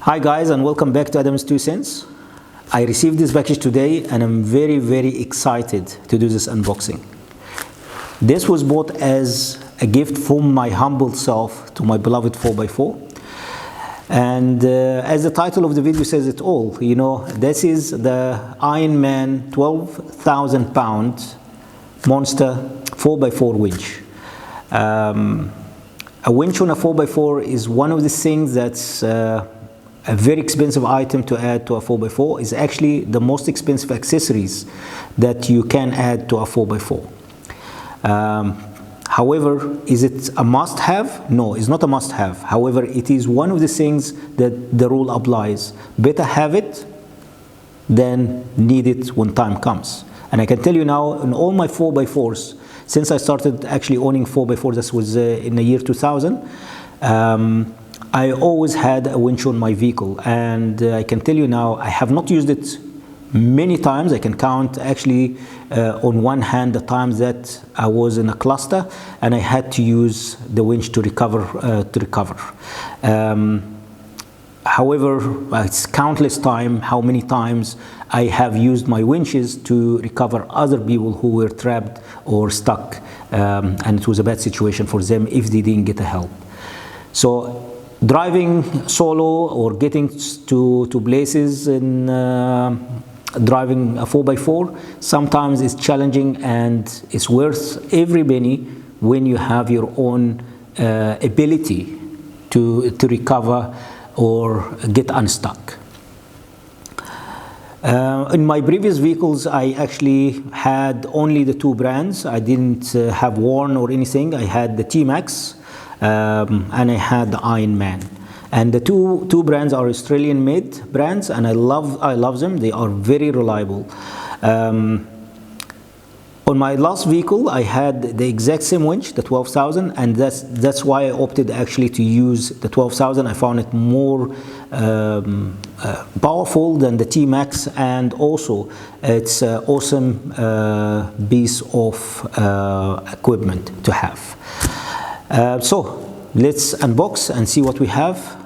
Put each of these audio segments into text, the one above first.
Hi guys, and welcome back to Adam's 2 Cents. I received this package today and I'm very excited to do this unboxing. This was bought as a gift from my humble self to my beloved 4x4. And as the title of the video says it all, this is the Ironman 12,000 pound Monster 4x4 winch. A winch on a 4x4 is one of the things that's a very expensive item to add to a 4x4. Is actually the most expensive accessories that you can add to a 4x4. However, is it a must-have? No, it's not a must-have. However, it is one of the things that the rule applies. Better have it than need it when time comes. And I can tell you now, in all my 4x4s, since I started actually owning 4x4s, this was in the year 2000, I always had a winch on my vehicle, and I can tell you now, I have not used it many times. I can count actually on one hand the times that I was in a cluster and I had to use the winch to recover. However, it's countless time how many times I have used my winches to recover other people who were trapped or stuck, and it was a bad situation for them if they didn't get help. So driving solo or getting to places in driving a 4x4 sometimes is challenging, and it's worth every penny when you have your own ability to recover or get unstuck. In my previous vehicles, I actually had only the two brands. I didn't have Warn or anything. I had the T-Max and I had the Ironman, and the two brands are Australian made brands, and I love them. They are very reliable. On my last vehicle I had the exact same winch, the 12,000, and that's why I opted actually to use the 12,000. I found it more powerful than the T-Max, and also it's an awesome piece of equipment to have. So let's unbox and see what we have.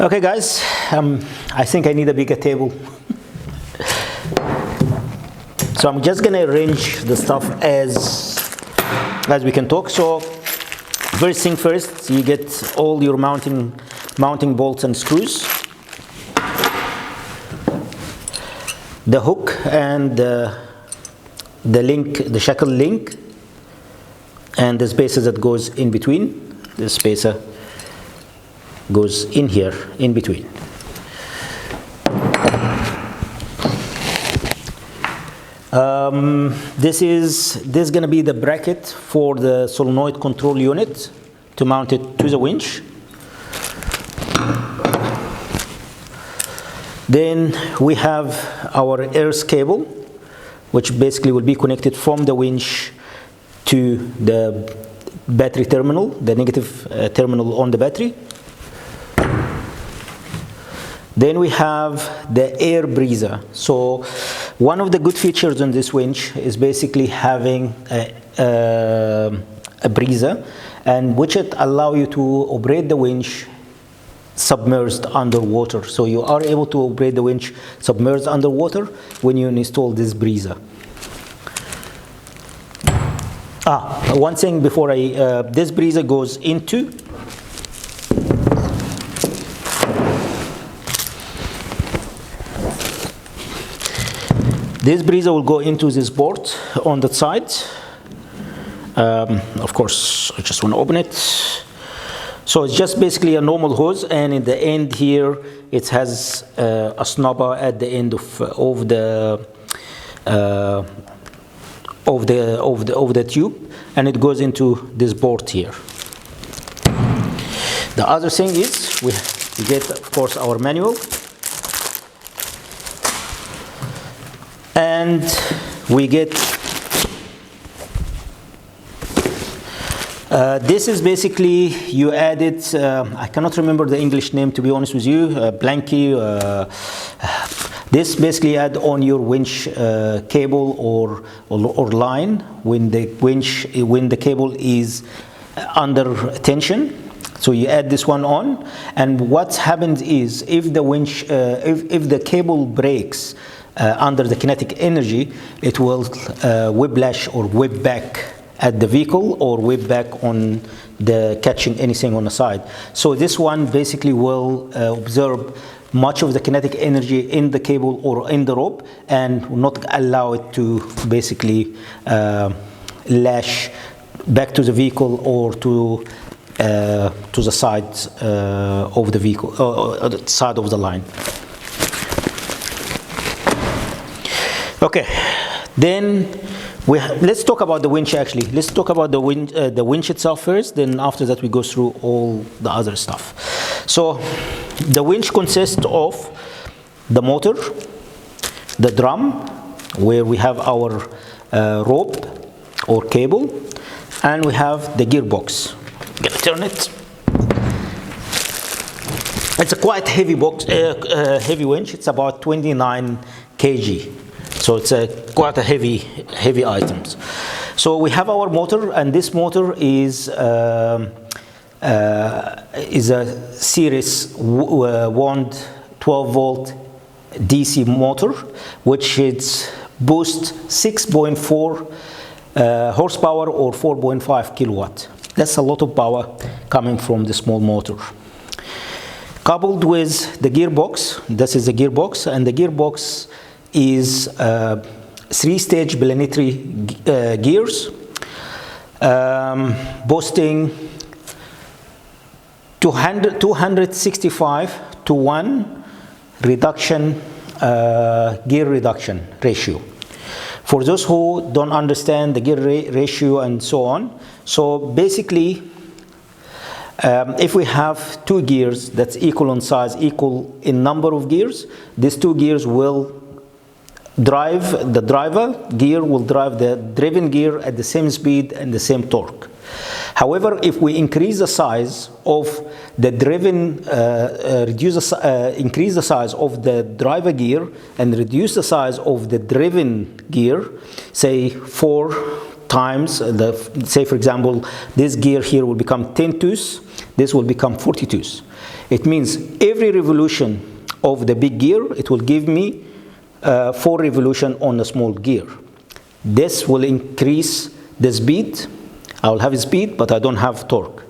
Okay guys, I think I need a bigger table. So I'm just gonna arrange the stuff as we can talk. So First thing first, you get all your mounting bolts and screws, the hook and the link, the shackle link, and the spacer that goes in between. The spacer goes in here, in between. This is going to be the bracket for the solenoid control unit to mount it to the winch. Then we have our earth cable, which basically will be connected from the winch to the battery terminal, the negative terminal on the battery. Then we have the air breather. So one of the good features on this winch is basically having a breather, and which it allow you to operate the winch submerged underwater. So you are able to operate the winch submerged underwater when you install this breather. One thing before this breather goes into this breather will go into this board on the side. Of course, I just want to open it. So it's just basically a normal hose, and in the end here it has a snubber at the end of the tube, and it goes into this board here. The other thing is we get, of course, our manual, and we get this is basically, you added, I cannot remember the English name, to be honest with you, blanky. This basically add on your winch cable or line when the cable is under tension. So you add this one on, and what happens is if the winch, if the cable breaks under the kinetic energy, it will whiplash or whip back at the vehicle or whip back on the catching anything on the side. So this one basically will absorb much of the kinetic energy in the cable or in the rope, and will not allow it to basically lash back to the vehicle or to the side of the vehicle, or the side of the line. Okay, then let's talk about the winch actually. Let's talk about the winch itself first, then after that we go through all the other stuff. So the winch consists of the motor, the drum, where we have our rope or cable, and we have the gearbox. I'm gonna turn it. It's a quite heavy box, heavy winch. It's about 29 kg. So it's quite a heavy items. So we have our motor, and this motor is a series wound 12 volt DC motor, which is boosts 6.4 horsepower or 4.5 kilowatt. That's a lot of power coming from the small motor. Coupled with the gearbox, this is the gearbox, and the gearbox is 3-stage planetary gears, boasting 265 to 1 reduction, gear reduction ratio. For those who don't understand the gear ratio and so on, so basically if we have 2 gears that's equal in size, equal in number of gears, these 2 gears will drive, the driver gear will drive the driven gear at the same speed and the same torque. However, if we increase the size of the driven, increase the size of the driver gear and reduce the size of the driven gear, say 4 times, say for example, this gear here will become 10 toes, this will become 40 toes. It means every revolution of the big gear, it will give me 4 revolution on the small gear. This will increase the speed. I will have speed, but I don't have torque.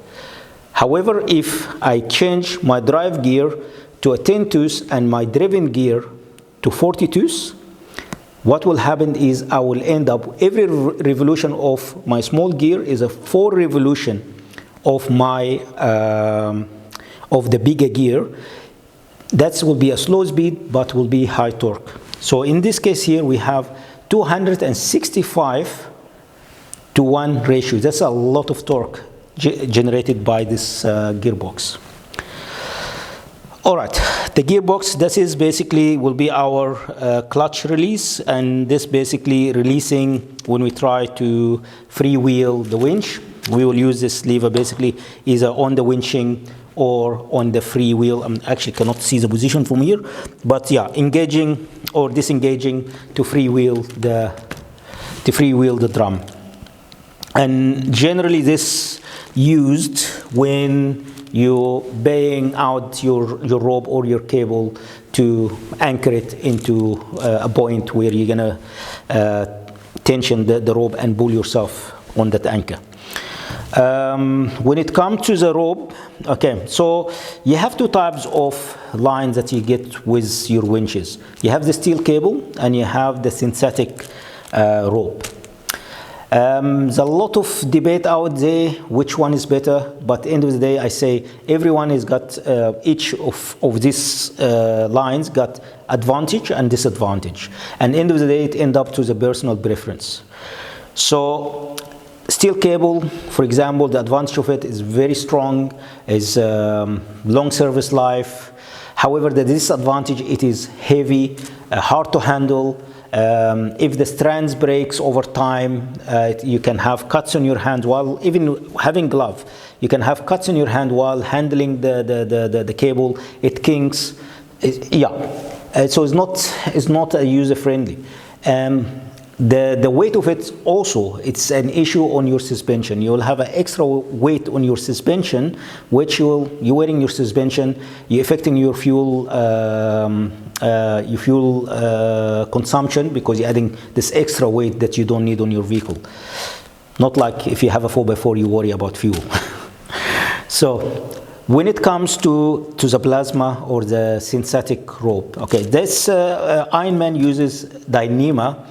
However, if I change my drive gear to a 10 tooth and my driven gear to 40 tooth, what will happen is I will end up, every revolution of my small gear is a 4 revolution of my of the bigger gear. That will be a slow speed, but will be high torque. So in this case here, we have 265 to 1 ratio. That's a lot of torque generated by this gearbox. All right, the gearbox, this is basically will be our clutch release, and this basically releasing when we try to freewheel the winch. We will use this lever basically either on the winching or on the free wheel. I actually cannot see the position from here, but yeah, engaging or disengaging to freewheel the drum. And generally this used when you're baying out your rope or your cable to anchor it into a point where you're gonna tension the rope and pull yourself on that anchor. When it comes to the rope, okay, so you have 2 types of lines that you get with your winches. You have the steel cable and you have the synthetic rope. There's a lot of debate out there which one is better, but at the end of the day I say everyone has got each of these lines got advantage and disadvantage, and at the end of the day it ends up to the personal preference. So steel cable, for example, the advantage of it is very strong, is long service life. However, the disadvantage, it is heavy, hard to handle. If the strands breaks over time, you can have cuts on your hand while even having glove. You can have cuts on your hand while handling the cable. It kinks. So it's not user friendly. The weight of it also, it's an issue on your suspension. You'll have an extra weight on your suspension, which you're wearing your suspension, you're affecting your fuel consumption, because you're adding this extra weight that you don't need on your vehicle. Not like if you have a 4x4, you worry about fuel. So when it comes to the plasma or the synthetic rope, okay, this Ironman uses Dyneema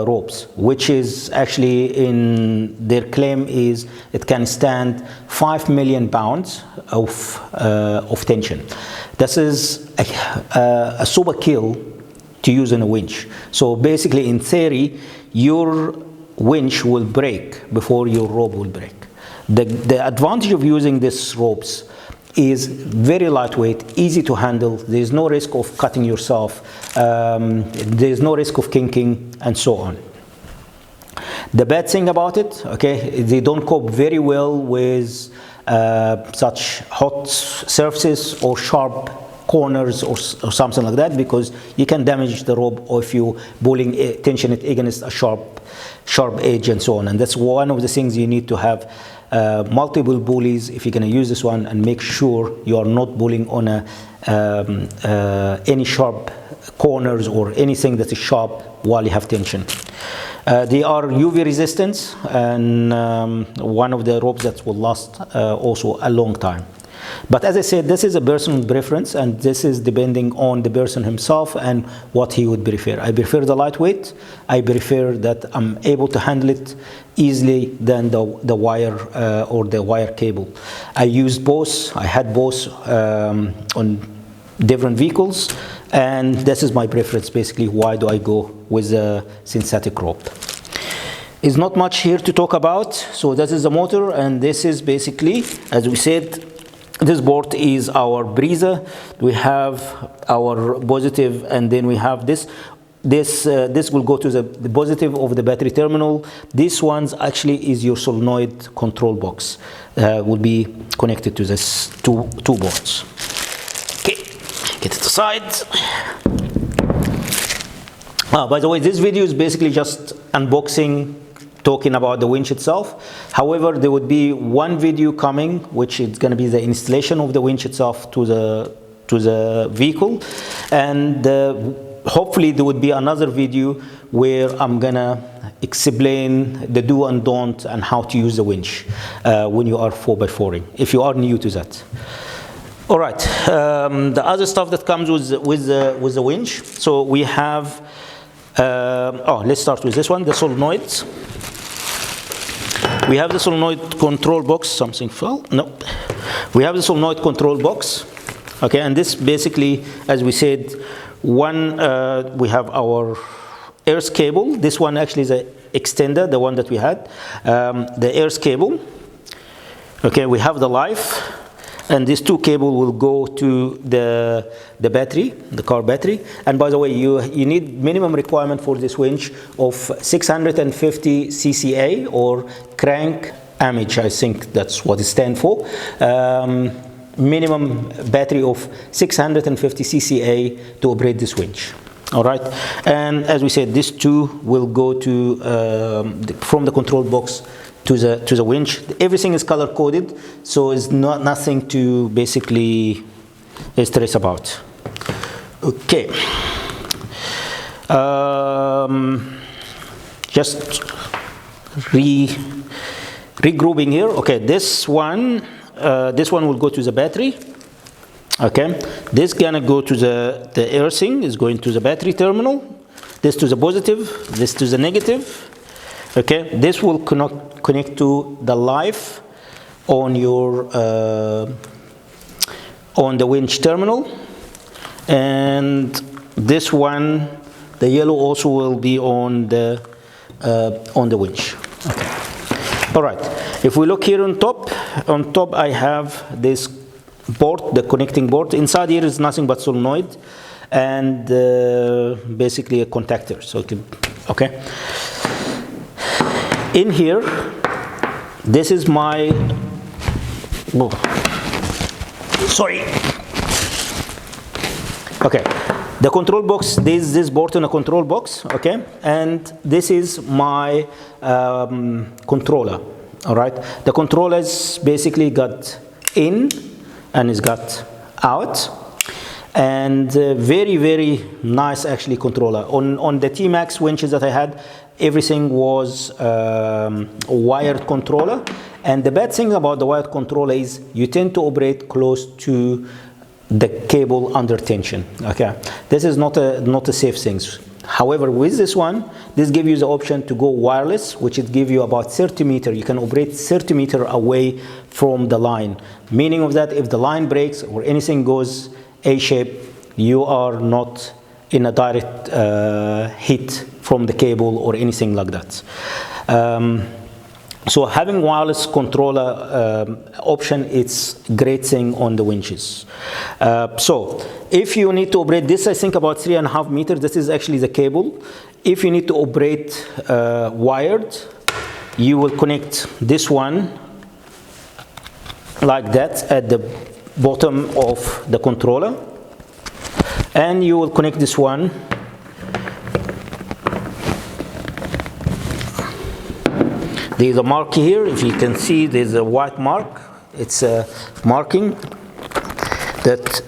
ropes, which is actually, in their claim is it can stand 5 million pounds of tension. This is a super kill to use in a winch. So basically, in theory, your winch will break before your rope will break. The advantage of using these ropes is very lightweight, easy to handle. There's no risk of cutting yourself. There's no risk of kinking, and so on. The bad thing about it, okay, they don't cope very well with such hot surfaces or sharp corners or something like that, because you can damage the rope, or if you tension it against a sharp edge and so on. And that's one of the things you need to have. Multiple pulleys if you're going to use this one, and make sure you are not pulling on any sharp corners or anything that is sharp while you have tension. They are UV resistant, and one of the ropes that will last also a long time. But as I said, this is a personal preference, and this is depending on the person himself and what he would prefer. I prefer the lightweight. I prefer that I'm able to handle it easily than the wire or the wire cable. I used both. I had both on different vehicles, and this is my preference basically. Why do I go with a synthetic rope? There's not much here to talk about. So this is the motor, and this is basically, as we said, this board is our breezer. We have our positive, and then we have this. This will go to the positive of the battery terminal. This one's actually is your solenoid control box. Will be connected to this two boards. Okay, get it aside. By the way, this video is basically just unboxing, talking about the winch itself. However, there would be one video coming, which is going to be the installation of the winch itself to the vehicle, and hopefully there would be another video where I'm gonna explain the do and don't and how to use the winch when you are 4x4ing, if you are new to that. All right, the other stuff that comes with the winch. So we have, let's start with this one, the solenoids. We have the solenoid control box. Something fell? No. We have the solenoid control box. Okay, and this basically, as we said, we have our earth cable. This one actually is an extender, the one that we had. The earth cable. Okay, we have the life. And these two cables will go to the battery, the car battery. And by the way, you need minimum requirement for this winch of 650 cca or crank amage, I think that's what it stands for. Minimum battery of 650 cca to operate this winch. All right, and as we said, these two will go to from the control box to the winch. Everything is color coded, so it's nothing to basically stress about. Okay, just regrouping here. Okay, this one will go to the battery. Okay, this gonna go to the earthing, is going to the battery terminal. This to the positive, this to the negative. Okay, this will connect to the live on your on the winch terminal, and this one, the yellow, also will be on the winch. Okay. All right. If we look here on top I have this board, the connecting board. Inside here is nothing but solenoid and basically a contactor. So okay. In here, this is my, sorry. Okay, the control box, this board in a control box, okay? And this is my controller, all right? The controller is basically got in and it's got out. And very, very nice actually controller. On the T-Max winches that I had, everything was wired controller. And the bad thing about the wired controller is you tend to operate close to the cable under tension. Okay, this is not a safe thing. However, with this one, this gives you the option to go wireless, which it gives you about 30 meters. You can operate 30 meters away from the line. Meaning of that, if the line breaks or anything goes A-shape, you are not in a direct hit from the cable or anything like that. So having wireless controller option, it's great thing on the winches. So if you need to operate this, I think about 3.5 meters, this is actually the cable. If you need to operate wired, you will connect this one like that at the bottom of the controller, and you will connect this one there's a mark here. If you can see, there's a white mark. It's a marking that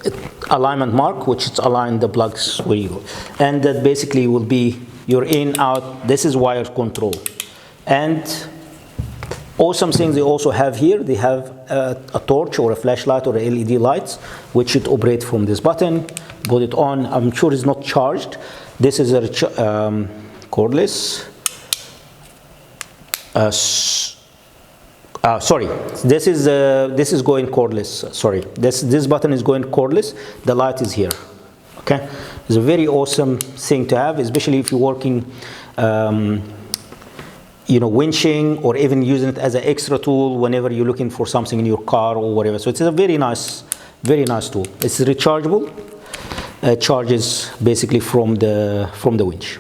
alignment mark, which is aligned the plugs where you go, and that basically will be your in out. This is wired control. And awesome things they also have here, they have a torch or a flashlight or a LED lights, which should operate from this button. Put it on. I'm sure it's not charged. This is a cordless. Sorry, this is going cordless. Sorry, this button is going cordless. The light is here. Okay, it's a very awesome thing to have, especially if you're working, winching, or even using it as an extra tool whenever you're looking for something in your car or whatever. So it's a very nice tool. It's rechargeable. Charges basically from the winch.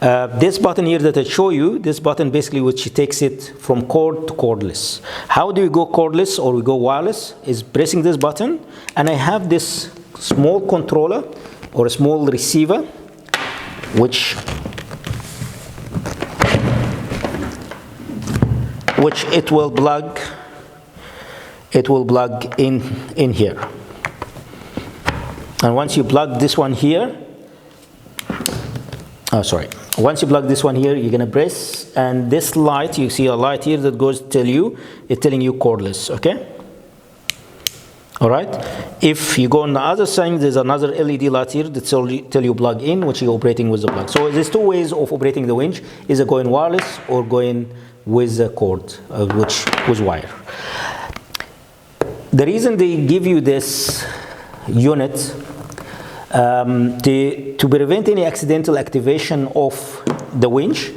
This button here that I show you, this button basically which takes it from cord to cordless. How do we go cordless or we go wireless? Is pressing this button, and I have this small controller or a small receiver, which it will plug in here. And once you plug this one here, Oh, sorry. Once you plug this one here, you're gonna press, and this light, you see a light here that goes tell you, it's telling you cordless, okay? All right. If you go on the other side, there's another LED light here that tell you plug in, which you're operating with the plug. So there's two ways of operating the winch: either going wireless or going with the cord, which was wire. The reason they give you this unit to prevent any accidental activation of the winch.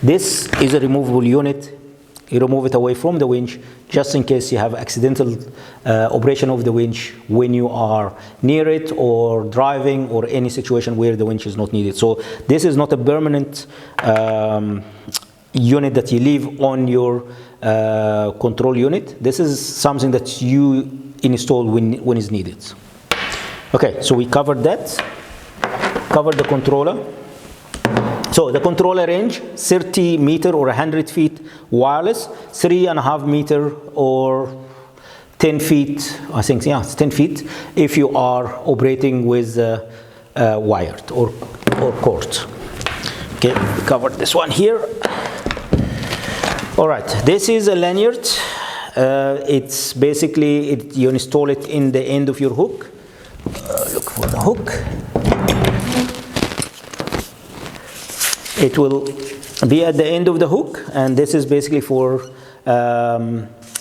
This is a removable unit. You remove it away from the winch just in case you have accidental operation of the winch when you are near it or driving or any situation where the winch is not needed. So this is not a permanent unit that you leave on your control unit. This is something that you install when it's needed. Okay, so we covered that, covered the controller. So the controller range, 30 meter or 100 feet wireless, 3.5 meter or 10 feet, I think, yeah, it's 10 feet if you are operating with wired or cord. Okay, we covered this one here. All right, this is a lanyard. It's basically, you install it in the end of your hook. Look for the hook. It will be at the end of the hook, and this is basically for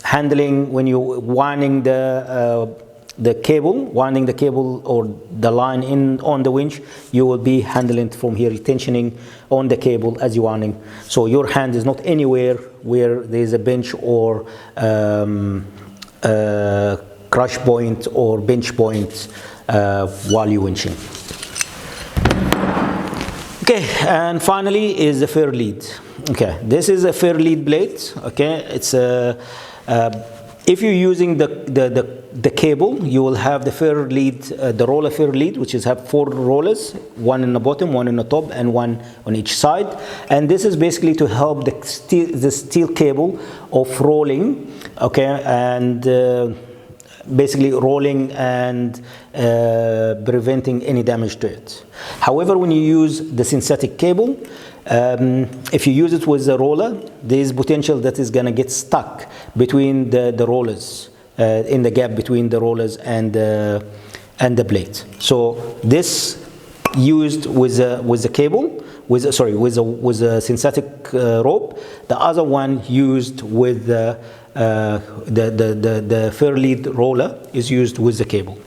handling when you're winding the cable or the line in on the winch. You will be handling it from here, tensioning on the cable as you're winding. So your hand is not anywhere where there's a bench or crush point or bench point while you're winching. Okay, and finally is the fair lead. Okay, this is a fair lead blade. Okay, it's a if you're using the cable, you will have the fair lead, the roller fair lead, which is have 4 rollers, one in the bottom, one in the top, and one on each side. And this is basically to help the steel cable of rolling. Okay, and basically rolling and preventing any damage to it. However, when you use the synthetic cable, if you use it with the roller, there is potential that is going to get stuck between the rollers, in the gap between the rollers and the blade. So this used with the cable, with a synthetic rope. The other one used with the fair lead roller is used with the cable.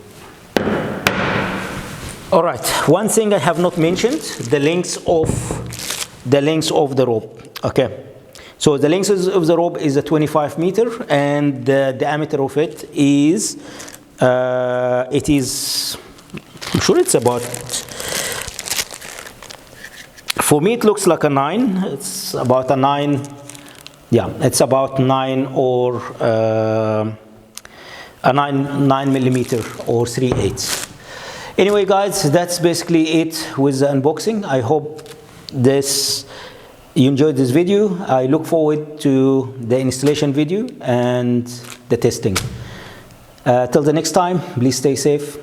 All right, one thing I have not mentioned, the lengths of the rope. Okay, so the length of the rope is a 25 meter, and the diameter of it is I'm sure it's about, for me it looks like a 9. It's about a 9. Yeah, it's about 9 or a 9 millimeter or 3/8. Anyway, guys, that's basically it with the unboxing. I hope you enjoyed this video. I look forward to the installation video and the testing. Till the next time, please stay safe.